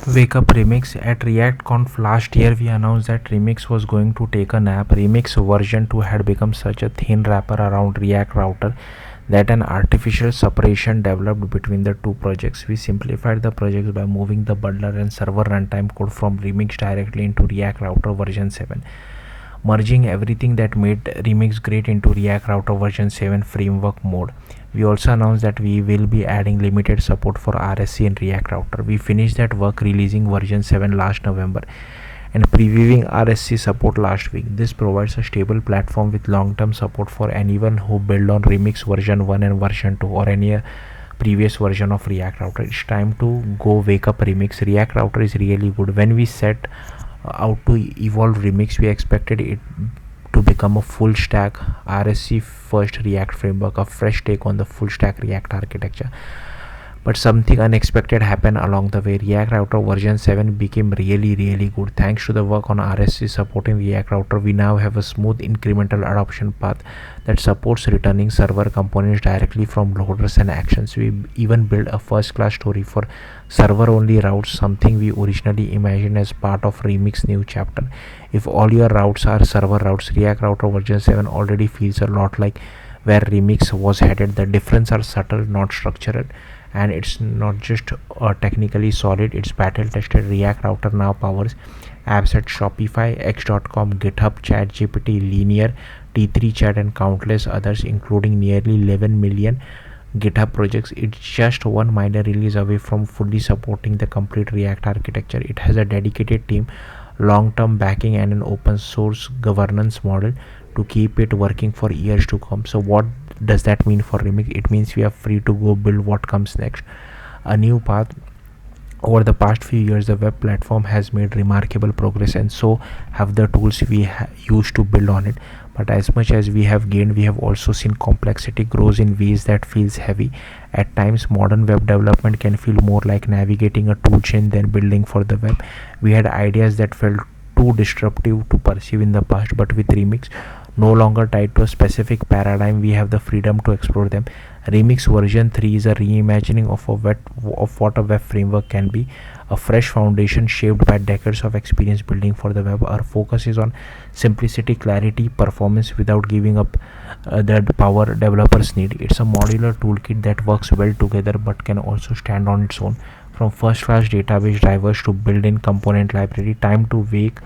Wake up Remix. At ReactConf last year, we announced that Remix was going to take a nap. Remix version 2 had become such a thin wrapper around React Router that an artificial separation developed between the two projects. We simplified the projects by moving the bundler and server runtime code from Remix directly into React Router version 7, merging everything that made Remix great into React Router version 7 framework mode. We also announced that we will be adding limited support for RSC in React Router. We finished that work releasing version 7 last November and previewing RSC support last week. This provides a stable platform with long-term support for anyone who build on Remix version 1 and version 2 or any previous version of React Router. It's time to go wake up Remix. React Router is really good. When we set out to evolve Remix, we expected it to become a full stack RSC first React framework, a fresh take on the full stack React architecture. But something unexpected happened along the way. React Router version 7 became really good. Thanks to the work on RSC supporting React Router, we now have a smooth incremental adoption path that supports returning server components directly from loaders and actions. We even built a first class story for server only routes, something we originally imagined as part of Remix new chapter. If all your routes are server routes, React Router version 7 already feels a lot like where Remix was headed. The difference are subtle, not structural, and it's not just technically solid, it's battle tested. React Router now powers apps at Shopify, X.com, GitHub, ChatGPT, Linear, T3 Chat, and countless others, including nearly 11 million GitHub projects. It's just one minor release away from fully supporting the complete React architecture. It has a dedicated team, long-term backing, and an open source governance model to keep it working for years to come. So what does that mean for Remix? It means we are free to go build what comes next, a new path. Over the past few years, the web platform has made remarkable progress, and so have the tools we used to build on it. But as much as we have gained, we have also seen complexity grows in ways that feels heavy. At times, modern web development can feel more like navigating a toolchain than building for the web. We had ideas that felt too disruptive to pursue in the past, but with Remix no longer tied to a specific paradigm, we have the freedom to explore them. Remix version 3 is a reimagining of what a web framework can be, a fresh foundation shaped by decades of experience building for the web. Our focus is on simplicity, clarity, performance without giving up the power developers need. It's a modular toolkit that works well together but can also stand on its own. From first-class database drivers to built-in component library, time to wake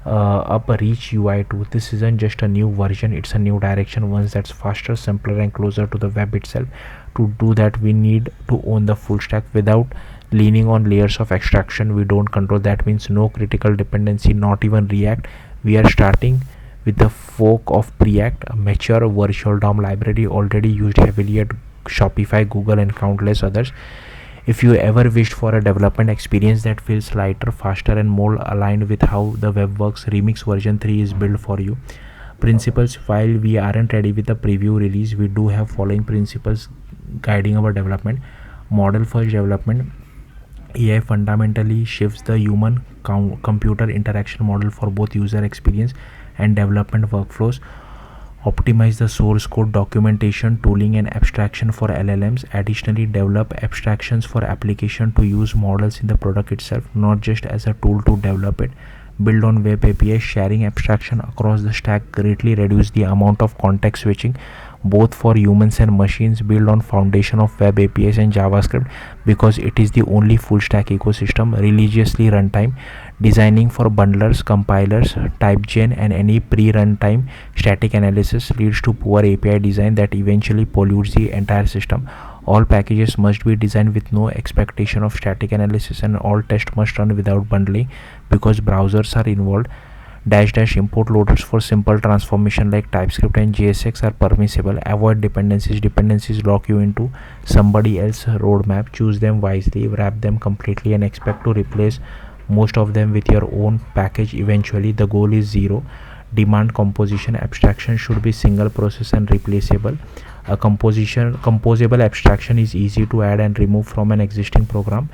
up a Reach UI 2. This isn't just a new version, it's a new direction, one that's faster, simpler, and closer to the web itself. To do that, we need to own the full stack without leaning on layers of abstraction we don't control. That means no critical dependency, not even React. We are starting with the fork of Preact, a mature virtual DOM library already used heavily at Shopify, Google, and countless others. If you ever wished for a development experience that feels lighter, faster, and more aligned with how the web works, Remix version 3 is built for you. Principles: while we aren't ready with the preview release, we do have following principles guiding our development. Model first development. AI fundamentally shifts the human computer interaction model for both user experience and development workflows. Optimize the source code, documentation, tooling, and abstraction for LLMs. Additionally, develop abstractions for application to use models in the product itself, not just as a tool to develop it. Build on web API. Sharing abstraction across the stack greatly reduce the amount of context switching both for humans and machines. Build on foundation of web APIs and JavaScript because it is the only full stack ecosystem. Religiously runtime. Designing for bundlers, compilers, typegen, and any pre-runtime static analysis leads to poor API design that eventually pollutes the entire system. All packages must be designed with no expectation of static analysis, and all tests must run without bundling because browsers are involved. -- import loaders for simple transformation like TypeScript and JSX are permissible. Avoid dependencies. Dependencies lock you into somebody else's roadmap. Choose them wisely, wrap them completely, and expect to replace most of them with your own package eventually. The goal is zero. Demand composition. Abstraction should be single process and replaceable. A composable abstraction is easy to add and remove from an existing program.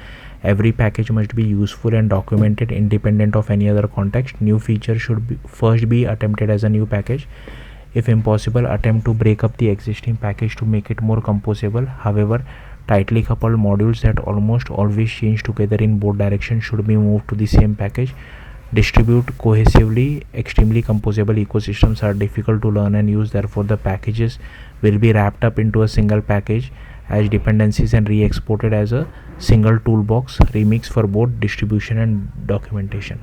Every package must be useful and documented independent of any other context. New feature should first be attempted as a new package. If impossible, attempt to break up the existing package to make it more composable. However, Tightly coupled modules that almost always change together in both directions should be moved to the same package. Distribute cohesively. Extremely composable ecosystems are difficult to learn and use, therefore the packages will be wrapped up into a single package as dependencies and re-exported as a single toolbox. Remix for both distribution and documentation.